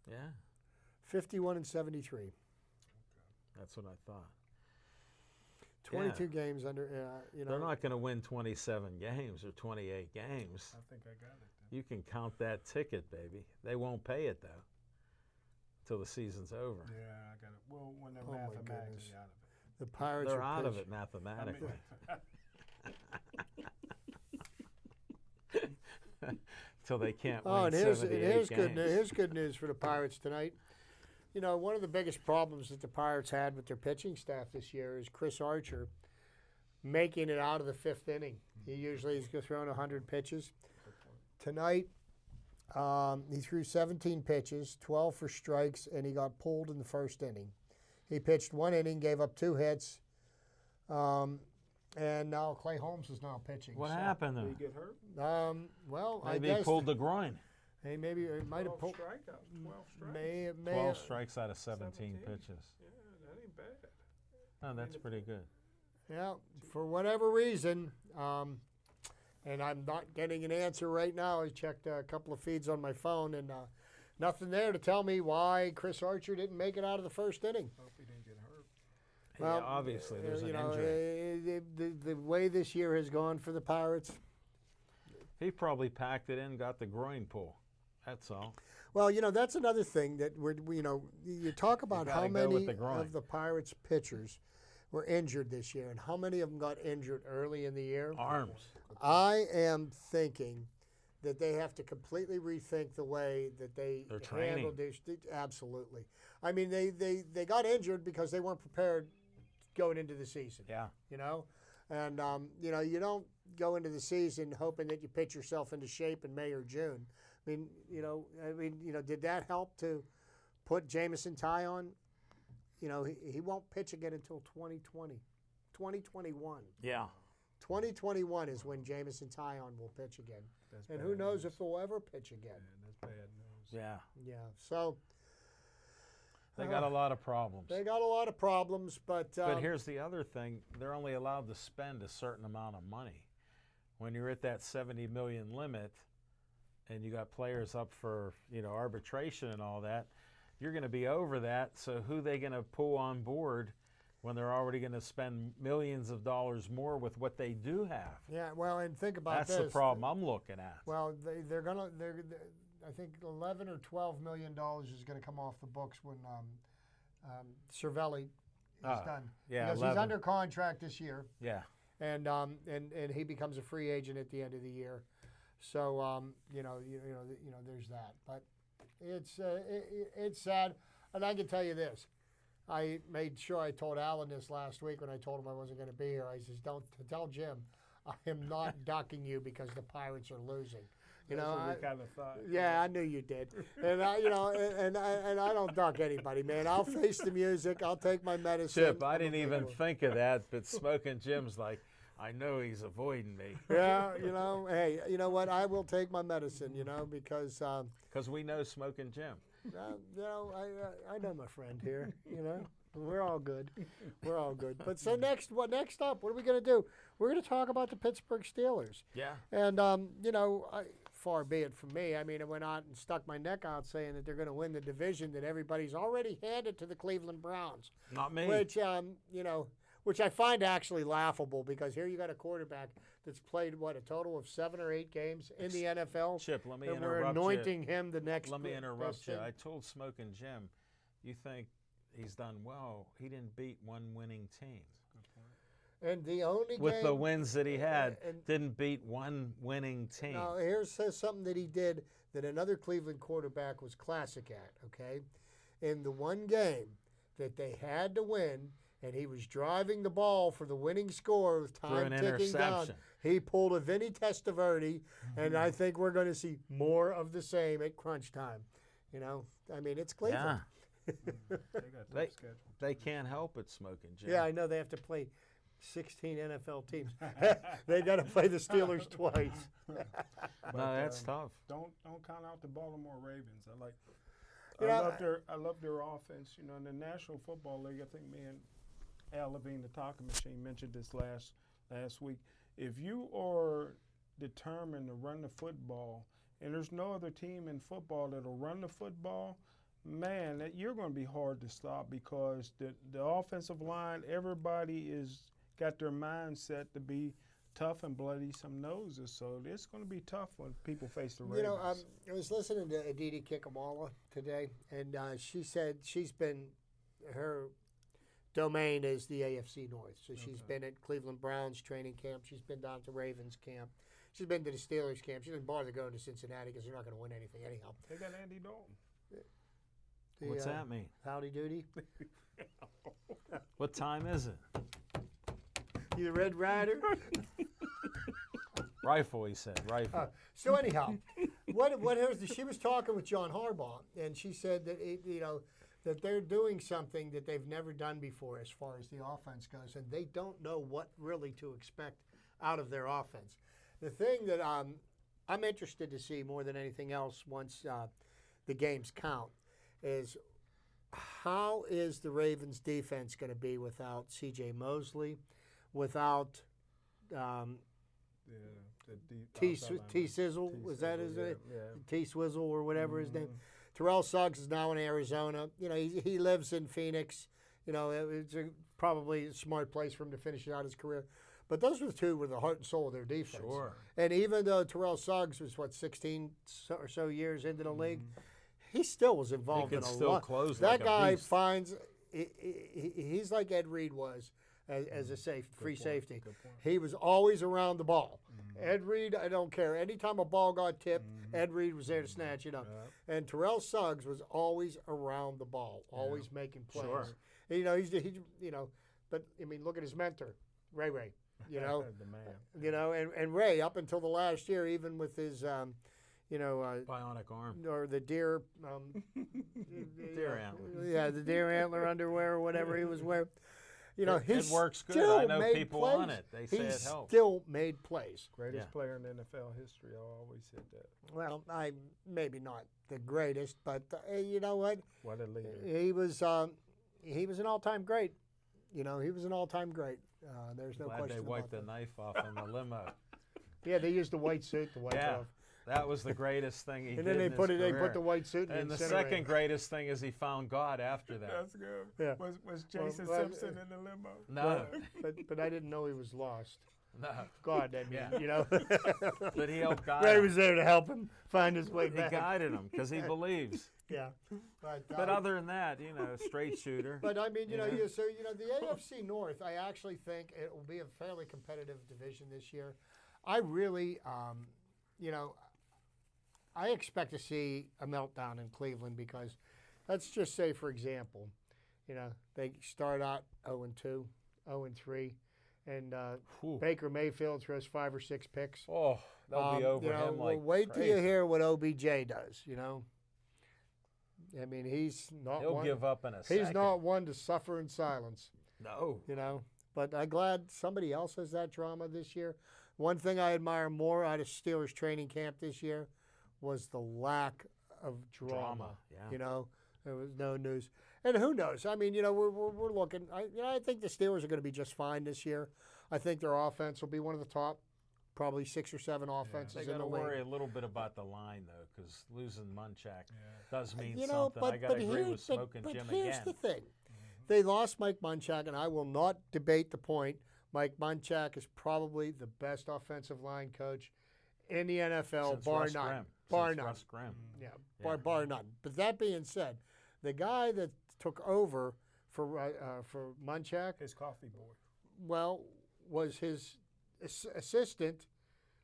Yeah. 51 and 73. Okay. That's what I thought. 22 games under, They're not going to win 27 games or 28 games. I think I got it then. You can count that ticket, baby. They won't pay it, though, till the season's over. Yeah, I got it. Well, when they're Oh, my mathematically goodness. out of it. The Pirates They're are out of pitch- it mathematically. Till they can't Oh, win and here's 78 good games. here's good news for the Pirates tonight. You know, one of the biggest problems that the Pirates had with their pitching staff this year is Chris Archer making it out of the 5th inning. He usually is throwing 100 pitches. Tonight, he threw 17 pitches, 12 for strikes, and he got pulled in the 1st inning. He pitched 1 inning, gave up 2 hits, and now Clay Holmes is now pitching. What So, happened Did to he him? get hurt? Well, I Maybe guess he pulled the groin. Hey, maybe it might 12 have pulled. strikeouts. 12 strikes. May 12 strikes out of 17 pitches. Yeah, that ain't bad. Oh, that's pretty good. Yeah, for whatever reason, and I'm not getting an answer right now. I checked a couple of feeds on my phone, and nothing there to tell me why Chris Archer didn't make it out of the 1st inning. Hope he didn't get hurt. Yeah, obviously, there's an injury. The way this year has gone for the Pirates. He probably packed it in, got the groin pull. That's all. Well, you know, that's another thing that you talk about gotta how go with many the groin. of the Pirates pitchers were injured this year, and how many of them got injured early in the year. Arms. I am thinking that they have to completely rethink the way that they Their training. handle this. Absolutely. I mean, they got injured because they weren't prepared going into the season. Yeah. You know, and you don't go into the season hoping that you pitch yourself into shape in May or June. I mean, did that help to put Jameson Ty on? You know, he won't pitch again until 2021. Yeah. 2021 is when Jameson Tyon will pitch again. That's And bad who knows news. if he'll ever pitch again. Yeah, that's bad news. Yeah. Yeah. So They got a lot of problems. they got a lot of problems, but But here's the other thing. They're only allowed to spend a certain amount of money. When you're at that 70 million limit and you got players up for, arbitration and all that, you're going to be over that. So who they going to pull on board when they're already going to spend millions of dollars more with what they do have? yeah, well, and think about That's this. the problem I'm looking at. Well, they're I think 11 or 12 million dollars is going to come off the books when Cervelli is done. yeah, because 11. he's under contract this year. Yeah. And he becomes a free agent at the end of the year, so there's that. But it's sad, and I can tell you this: I made sure I told Alan this last week when I told him I wasn't going to be here. I says, "Don't tell Jim, I am not ducking you because the Pirates are losing." That's what we kind of thought. Yeah, I knew you did, and I don't duck anybody, man. I'll face the music. I'll take my medicine. Chip, I didn't even think of that, but Smoking Jim's like, I know he's avoiding me. Yeah, hey, you know what? I will take my medicine, because Because we know Smoking Jim. I know my friend here. We're all good. We're all good. But so next up? What are we going to do? We're going to talk about the Pittsburgh Steelers. Yeah. And far be it from me. I mean, I went out and stuck my neck out saying that they're going to win the division that everybody's already handed to the Cleveland Browns. Not me. Which I find actually laughable because here you got a quarterback that's played a total of 7 or 8 games in the NFL. Chip, let me and interrupt we're anointing him the next. Let me interrupt best you. thing. I told Smoking Jim, you think he's done well. He didn't beat one winning team. And the only With game, the wins that he had, and- didn't beat one winning team. Now, here's something that he did that another Cleveland quarterback was classic at, okay? In the one game that they had to win, and he was driving the ball for the winning score with Threw time an ticking down, interception. he pulled a Vinny Testaverde, and I think we're going to see more of the same at crunch time. I mean, it's Cleveland. Yeah. They got They- tough schedule. They can't help it, Smoking Jim. Yeah, I know they have to play 16 NFL teams. They got to play the Steelers twice. No, that's tough. Don't count out the Baltimore Ravens. You know, I love their offense. In the National Football League, I think me and Al Levine, the talking machine, mentioned this last week. If you are determined to run the football, and there's no other team in football that'll run the football, man, you're going to be hard to stop because the offensive line, everybody is got their mindset to be tough and bloody some noses. So it's going to be tough when people face the Ravens. I was listening to Aditi Kikamala today, and she said her domain is the AFC North. So she's been at Cleveland Browns training camp. She's been down to Ravens camp. She's been to the Steelers camp. She didn't bother going to Cincinnati because they're not going to win anything anyhow. They got Andy Dalton. The, What's that mean? Howdy doody. What time is it? You the Red Rider? Rifle, he said. Rifle. So anyhow, she was talking with John Harbaugh, and she said that that they're doing something that they've never done before as far as the offense goes, and they don't know what really to expect out of their offense. The thing that I'm interested to see more than anything else once the games count is how is the Ravens defense going to be without C.J. Mosley, without T Sizzle, was that his name? T Swizzle or whatever his name. Terrell Suggs is now in Arizona. You know, he lives in Phoenix. You know, it's probably a smart place for him to finish out his career. But those were the heart and soul of their defense. Sure. And even though Terrell Suggs was 16 or so years into the league, he still was involved in a lot. Close that like a guy beast. finds he's like Ed Reed was as a free safety. He was always around the ball. Ed Reed, I don't care. Anytime a ball got tipped, Ed Reed was there to snatch it up. And Terrell Suggs was always around the ball, always making plays. Sure. You know, but I mean, look at his mentor, Ray. You know, The man. you know, and Ray up until the last year, even with his, Bionic arm. or the deer, Deer antler. yeah, the deer antler underwear or whatever he was wearing. You know, he It works good. still I know made people plays. on it. They say he it helps. still made plays. Greatest Yeah. player in NFL history. I always said that. Well, maybe not the greatest, but you know what? What a leader. He was an all-time great. You know, he was an all-time great. There's no Glad question they about wiped the that. knife off in the limo. Yeah, they used the white suit to wipe Yeah. off. That was the greatest thing he And did then they in his put career. the white suit in And the incinerator. second greatest thing is he found God after that. That's good. Yeah. Was Jason well, Simpson in the limo? No, But I didn't know he was lost. no. God, I mean, Yeah. you know. But he helped guide Ray him. was there to help him find his way He back. guided him because he believes. Yeah. But Other than that, straight shooter. But I mean, Yeah. the AFC North, I actually think it will be a fairly competitive division this year. I really, I expect to see a meltdown in Cleveland because, let's just say, for example, they start out 0-2, 0-3, and Whew. Baker Mayfield throws 5 or 6 picks. Oh, they'll be over him well, like wait till you crazy. hear what OBJ does. I mean, he's not He'll one. give up in a second. He's not one to suffer in silence. No. But I'm glad somebody else has that drama this year. One thing I admire more out of Steelers training camp this year was the lack of drama. Yeah. There was no news. And who knows? I mean, we're looking. I think the Steelers are going to be just fine this year. I think their offense will be one of the top, probably 6 or 7 offenses They in got the to league. worry a little bit about the line, though, because losing Munchak does mean You know, something. I got to agree with Smoking but Jim here's again. the thing. They lost Mike Munchak, and I will not debate the point. Mike Munchak is probably the best offensive line coach in the NFL, Since bar Russ none. Grimm. Bar Since none. Russ Grimm. Yeah, Yeah. bar none. But that being said, the guy that took over for Munchak, His coffee boy. well, was his assistant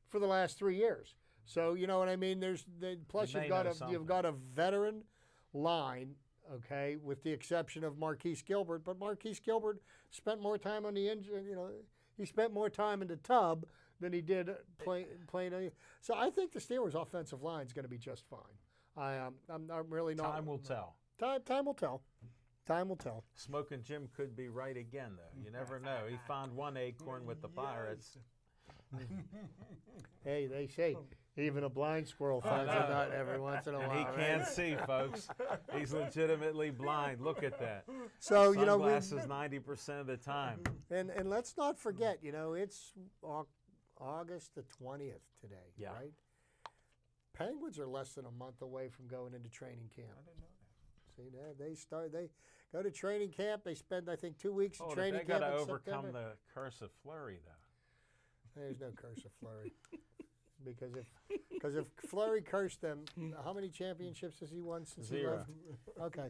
for the last 3 years. So you know what I mean. Plus They you've got know you've something. got a veteran line, okay, with the exception of Marquise Gilbert. But Marquise Gilbert spent more time on the engine. He spent more time in the tub than he did playing. So I think the Steelers' offensive line is going to be just fine. I'm really not. Time will tell. Time will tell. Time will tell. Smoking Jim could be right again, though. You never know. He found one acorn with the Pirates. Hey, they say even a blind squirrel finds a nut every once in a And while. he right? can't see, folks. He's legitimately blind. Look at that. So Sunglasses 90% of the time. and let's not forget, it's August the 20th today, Yeah. right? Penguins are less than a month away from going into training camp. I didn't know that. See, they go to training camp. They spend, I think, 2 weeks in Oh, training they got camp to in overcome September. the curse of Flurry, though. There's no curse of Flurry. Because if Flurry cursed them, how many championships has he won since he 0. left? Okay.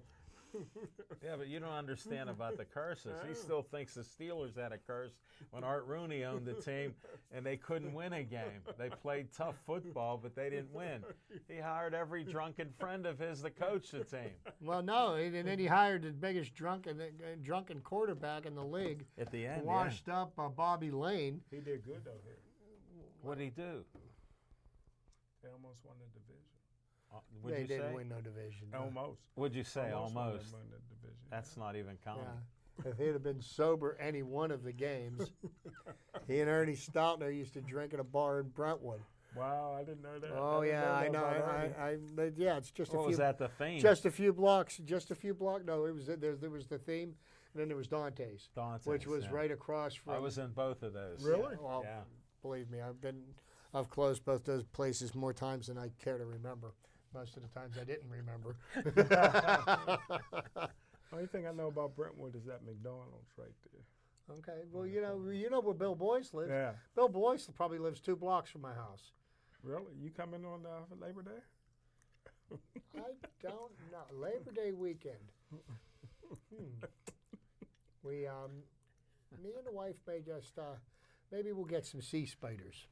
Yeah, but you don't understand about the curses. He still thinks the Steelers had a curse when Art Rooney owned the team and they couldn't win a game. They played tough football, but they didn't win. He hired every drunken friend of his to coach the team. Well, no, and then he hired the biggest drunken quarterback in the league. At the end, washed up Bobby Lane. He did good though here. What'd he do? They almost won the division. What'd They you didn't say? win no division. no. Almost. What'd you say? Almost Almost. won the division. That's not even counting. Yeah. If he'd have been sober any one of the games, he and Ernie Stoutner used to drink at a bar in Brentwood. Wow, I didn't know that. Oh didn't yeah, I know. that about Ernie. Yeah, it's just What a few. was that, the theme? Just a few blocks. No, it was there was the theme, and then there was Dante's, Dante's, which was yeah. right across from. I was in both of those. Really? Well, Yeah. believe me, I've closed both those places more times than I care to remember. Most of the times I didn't remember. Only thing I know about Brentwood is that McDonald's right there. Okay, well you know where Bill Boyce lives. Yeah. Bill Boyce probably lives 2 blocks from my house. Really? You coming on Labor Day? I don't know. Labor Day weekend. We me and the wife may just maybe we'll get some sea spiders.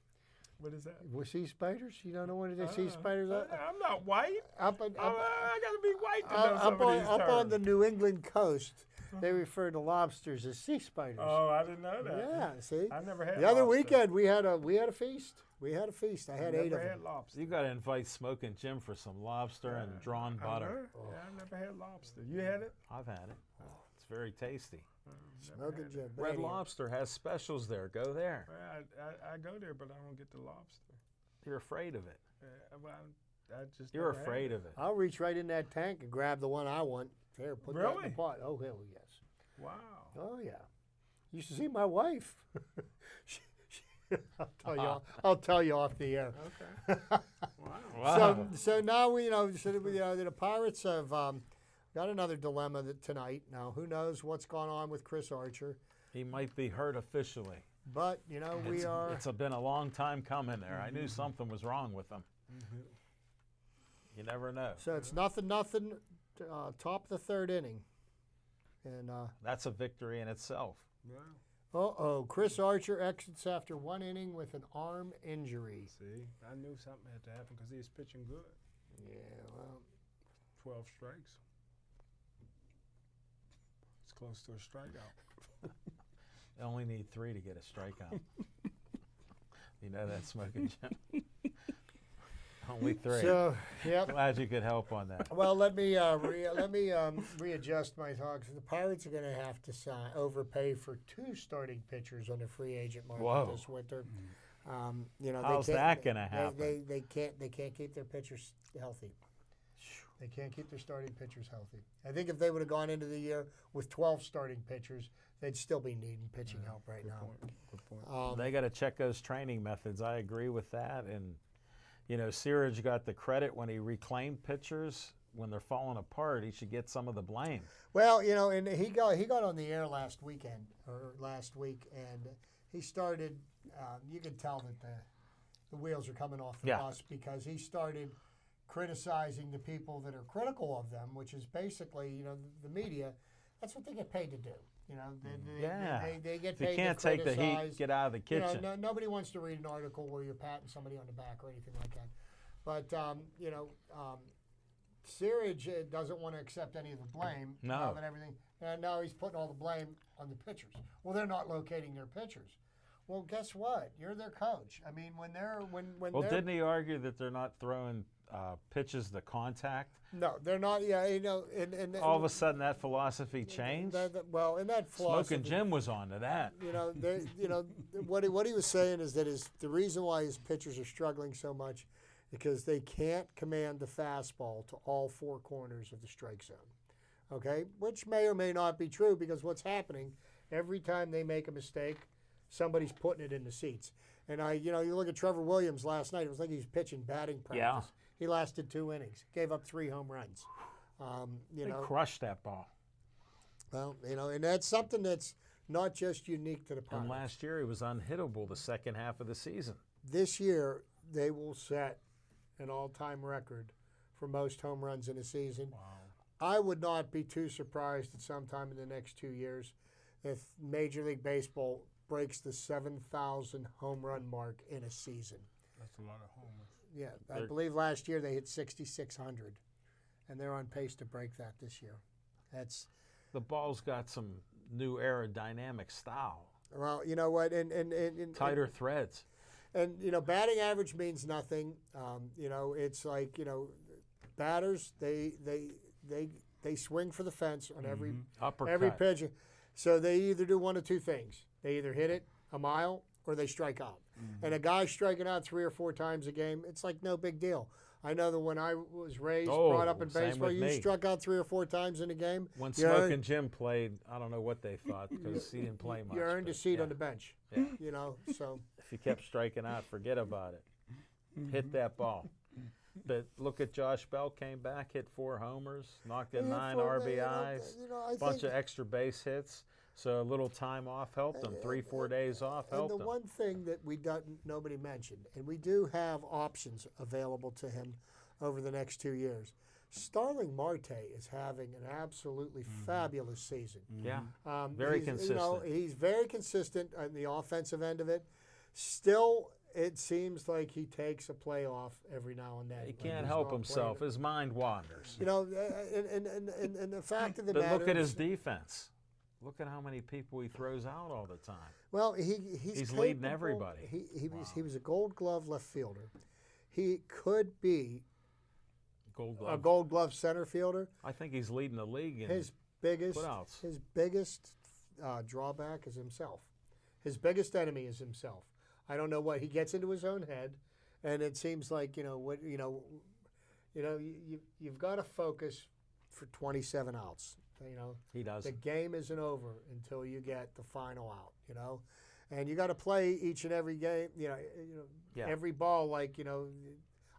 What is that? Well, sea spiders? You don't know what the sea spiders are? I'm not white. Up I gotta be white to know some of these up on terms. the New England coast, they refer to lobsters as sea spiders. Oh, I didn't know that. Yeah, see. I never had. The other lobster. weekend we had a feast. We had a feast. I had 8 never of them. had lobster. You got to invite Smoking Jim for some lobster and drawn I butter. know. Yeah, I never had lobster. You had it? I've had it. It's very tasty. Smoking Jim. But Red anyhow, Lobster has specials there. Go there. Well, I go there, but I don't get the lobster. You're afraid of it. Well, I just You're never had afraid it. of it. I'll reach right in that tank and grab the one I want. There, put that in Really? the pot. Oh, hell yes. Wow. Oh, yeah. You should see my wife. I'll tell you off the air. Okay. Wow. So now we, the Pirates have got another dilemma tonight. Now, who knows what's gone on with Chris Archer? He might be hurt officially. But we are. It's been a long time coming there. I knew something was wrong with him. You never know. So it's nothing. Top of the 3rd inning, and That's a victory in itself. uh-oh, Chris Archer exits after 1 inning with an arm injury. See, I knew something had to happen because he was pitching good. Yeah, well, 12 strikes. It's close to a strikeout. You only need 3 to get a strikeout. You know that, Smoking Jim? Only 3. so yep. Glad you could help on that. Well, let me readjust my thoughts. The Pirates are going to have to overpay for 2 starting pitchers on the free agent market Whoa. this winter. How's that gonna happen? They can't keep their pitchers healthy. They can't keep their starting pitchers healthy. I think if they would have gone into the year with 12 starting pitchers, they'd still be needing pitching help right now. Good point. They got to check those training methods. I agree with that. And, Searage got the credit when he reclaimed pitchers. When they're falling apart, he should get some of the blame. Well, and he got on the air last week, and he started. You could tell that the wheels are coming off the bus because he started criticizing the people that are critical of them, which is basically, the media. That's what they get paid to do. They get paid If you can't to take the criticize. heat, get out of the kitchen. Nobody wants to read an article where you're patting somebody on the back or anything like that. But Searage doesn't want to accept any of the blame. No. Now that everything, and now he's putting all the blame on the pitchers. Well, they're not locating their pitchers. Well, guess what? You're their coach. I mean, when Well, they're, didn't he argue that they're not throwing pitches to contact? no, they're not. Yeah, and All of a sudden, that philosophy changed. well, in that philosophy, Smoking Jim was on to that. What he was saying is that the reason why his pitchers are struggling so much because they can't command the fastball to all 4 corners of the strike zone. Okay, which may or may not be true because what's happening every time they make a mistake, somebody's putting it in the seats. And you look at Trevor Williams last night. It was like he was pitching batting practice. Yeah. He lasted 2 innings, gave up 3 home runs. They crushed that ball. Well, and that's something that's not just unique to the Pirates. And last year, he was unhittable the second half of the season. This year, they will set an all-time record for most home runs in a season. Wow. I would not be too surprised at sometime in the next 2 years if Major League Baseball breaks the 7,000 home run mark in a season. That's a lot of homers. Yeah, I believe last year they hit 6,600, and they're on pace to break that this year. That's The ball's got some new aerodynamic style, well, you know what, and tighter threads. And batting average means nothing. It's like batters they swing for the fence on every Uppercut. pitch. So they either do one of two things: they either hit it a mile or they strike out. And a guy striking out 3 or 4 times a game, it's like no big deal. I know that when I was raised, brought up in same baseball, with you me. struck out 3 or 4 times in a game. When you earned- Smoking Jim played, I don't know what they thought because he didn't play much. You earned a but seat yeah. on the bench. Yeah. So If you kept striking out, forget about it. Hit that ball. But look at Josh Bell, came back, hit 4 homers, knocked in Yeah, 9 for- RBIs, I bunch think- of extra base hits. So a little time off helped him. 3-4 days off And helped the him. one thing that nobody mentioned, and we do have options available to him over the next 2 years. Starling Marte is having an absolutely fabulous season. Yeah, very consistent. He's very consistent on the offensive end of it. Still, it seems like he takes a playoff every now and then. He Like can't he's help not himself. playing. His mind wanders. And the fact of the But matter look at his is- defense. Look at how many people he throws out all the time. Well, he's leading capable. everybody. He was a Gold Glove left fielder. He could be Gold a Glove. Gold Glove center fielder. I think he's leading the league in His biggest putouts. drawback is himself. His biggest enemy is himself. I don't know what he gets into his own head, and it seems like you've got to focus for 27 outs. He does. The game isn't over until you get the final out. And you got to play each and every game. Yeah. Every ball like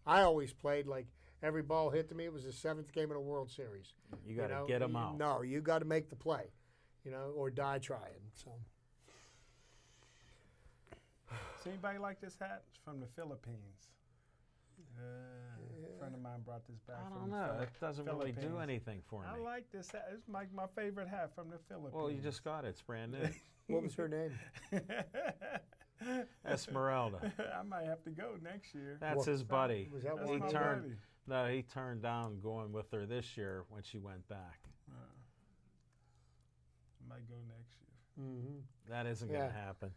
I always played like every ball hit to me. It was the 7th game of the World Series. You got to get him out. No, you got to make the play, or die trying. So. Does anybody like this hat? It's from the Philippines. A friend of mine brought this back. I from don't the know. It doesn't really do Philippines. anything for me. I like this hat. It's my favorite hat from the Philippines. Well, you just got it. It's brand new. What was her name? Esmeralda. I might have to go next year. That's his buddy. Was that That's one? my turned- buddy. No, he turned down going with her this year when she went back. Might go next year. Mm-hmm. That isn't going Yeah. to happen.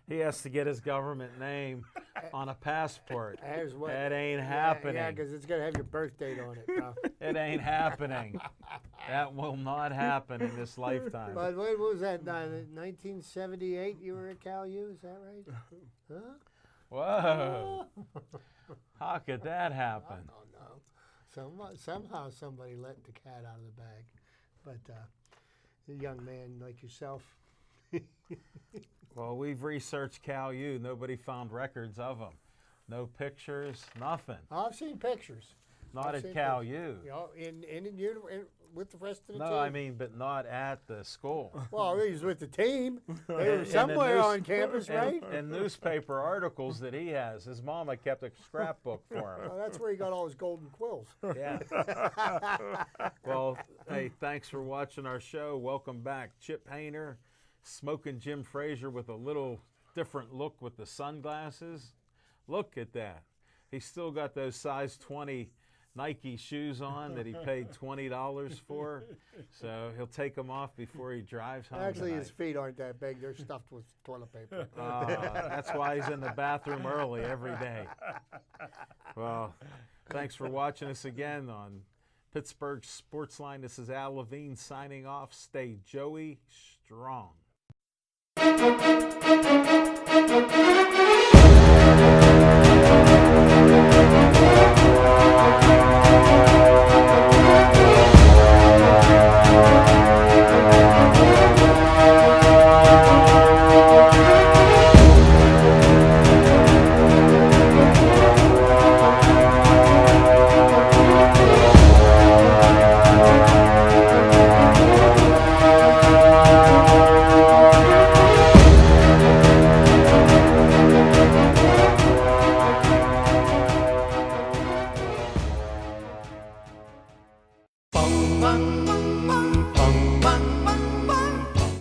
He has to get his government name on a passport. There's what. That ain't happening. Yeah, because it's gonna have your birth date on it. Bro. It ain't happening. That will not happen in this lifetime. But what was that? 1978. You were at Cal U. Is that right? Huh? Whoa. How could that happen? I don't know. Somehow somebody let the cat out of the bag. But a young man like yourself. Well, we've researched Cal U. Nobody found records of him. No pictures, nothing. I've seen pictures. Not I've at seen Cal pictures. U. With the rest of the No, team. I mean, but not at the school. Well, he was with the team. They were And the somewhere news- on campus, right? And newspaper articles that he has. His mama kept a scrapbook for him. Well, that's where he got all his golden quills. Yeah. Well, hey, thanks for watching our show. Welcome back. Chip Hayner, Smoking Jim Frazier with a little different look with the sunglasses. Look at that. He's still got those size 20 Nike shoes on that he paid $20 for. So he'll take them off before he drives home Actually, tonight. his feet aren't that big. They're stuffed with toilet paper. That's why he's in the bathroom early every day. Well, thanks for watching us again on Pittsburgh Sportsline. This is Al Levine signing off. Stay Joey strong. fun.